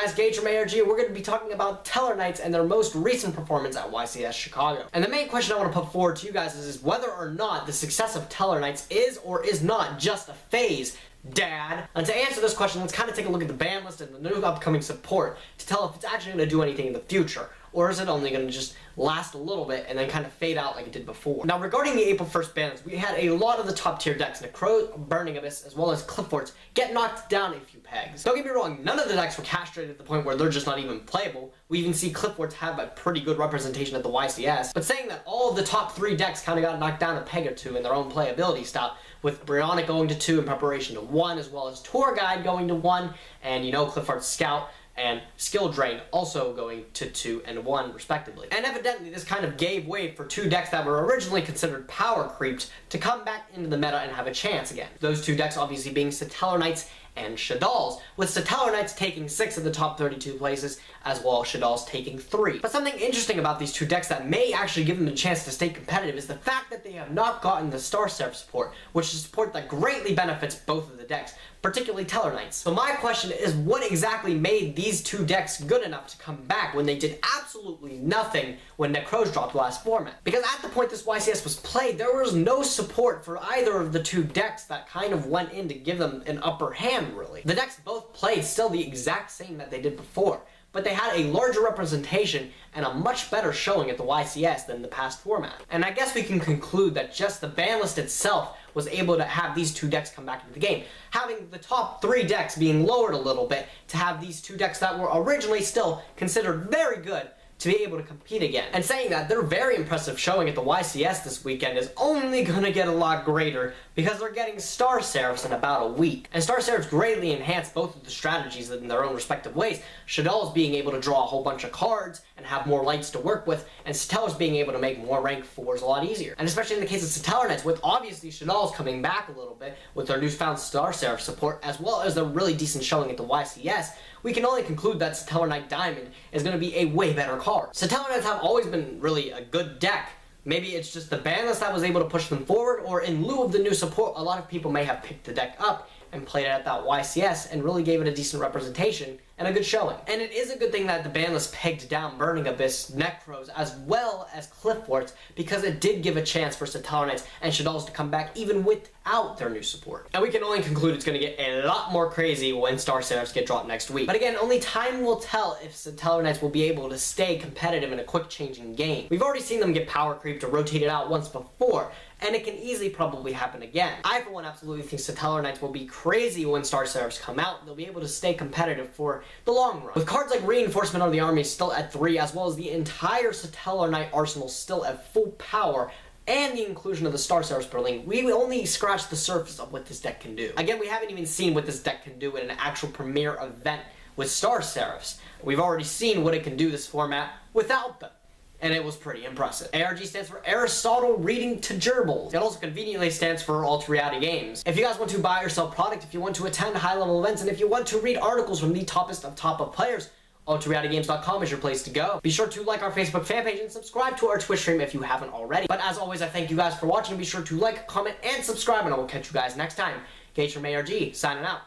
guys, Gage from ARG, and we're going to be talking about Satellarknights and their most recent performance at YCS Chicago. And the main question I want to put forward to you guys is whether or not the success of Satellarknights is or is not just a phase, Dad. And to answer this question, let's kind of take a look at the ban list and the new upcoming support to tell if it's actually going to do anything in the future. Or is it only going to just last a little bit and then kind of fade out like it did before? Now, regarding the April 1st bans, we had a lot of the top tier decks, Necro, Burning Abyss, as well as Cliffforts, get knocked down a few pegs. Don't get me wrong, none of the decks were castrated at the point where they're just not even playable. We even see Cliffforts have a pretty good representation at the YCS. But saying that, all of the top 3 decks kind of got knocked down a peg or two in their own playability style, with Brionic going to 2 in preparation to 1, as well as Tour Guide going to 1, and Clifffort's Scout and Skill Drain also going to 2 and 1 respectively. And evidently this kind of gave way for 2 decks that were originally considered power creeps to come back into the meta and have a chance again. Those 2 decks obviously being Satellarknights and Shaddolls, with Satellarknights taking 6 of the top 32 places, as well as Shaddolls taking 3. But something interesting about these 2 decks that may actually give them a chance to stay competitive is the fact that they have not gotten the Star Seraph support, which is support that greatly benefits both of the decks, particularly Satellarknights. So my question is, what exactly made these 2 decks good enough to come back when they did absolutely nothing when Necros dropped last format? Because at the point this YCS was played, there was no support for either of the 2 decks that kind of went in to give them an upper hand, really. The decks both played still the exact same that they did before, but they had a larger representation and a much better showing at the YCS than the past format. And I guess we can conclude that just the ban list itself was able to have these 2 decks come back into the game, having the top 3 decks being lowered a little bit to have these 2 decks that were originally still considered very good to be able to compete again. And saying that, their very impressive showing at the YCS this weekend is only gonna get a lot greater because they're getting Star Seraphs in about a week. And Star Seraphs greatly enhance both of the strategies in their own respective ways. Shaddolls being able to draw a whole bunch of cards and have more lights to work with, and Satellarknights being able to make more rank 4s a lot easier. And especially in the case of Satellarknights, with obviously Shaddolls coming back a little bit with their newfound Star Seraph support, as well as their really decent showing at the YCS, we can only conclude that Satellarknight Diamond is going to be a way better card. Satellarknights have always been really a good deck. Maybe it's just the ban list that was able to push them forward, or in lieu of the new support, a lot of people may have picked the deck up and played it at that YCS and really gave it a decent representation and a good showing. And it is a good thing that the ban list pegged down Burning Abyss, Necros, as well as Cliffforts, because it did give a chance for Satellarknights and Shaddolls to come back even without their new support. And we can only conclude it's going to get a lot more crazy when Star Seraphs get dropped next week. But again, only time will tell if Satellarknights will be able to stay competitive in a quick changing game. We've already seen them get power creeped or rotated out once before, and it can easily probably happen again. I, for one, absolutely think Satellarknights will be crazy when Star Seraphs come out. They'll be able to stay competitive for the long run. With cards like Reinforcement of the Army still at 3, as well as the entire Satellarknight arsenal still at full power, and the inclusion of the Star Seraphs Berlin, we only scratched the surface of what this deck can do. Again, we haven't even seen what this deck can do in an actual premier event with Star Seraphs. We've already seen what it can do this format without them, and it was pretty impressive. ARG stands for Aristotle Reading to Gerbils. It also conveniently stands for Ultra Reality Games. If you guys want to buy or sell product, if you want to attend high-level events, and if you want to read articles from the toppest of top players, UltraRealityGames.com is your place to go. Be sure to like our Facebook fan page and subscribe to our Twitch stream if you haven't already. But as always, I thank you guys for watching. Be sure to like, comment, and subscribe, and I will catch you guys next time. Gage from ARG, signing out.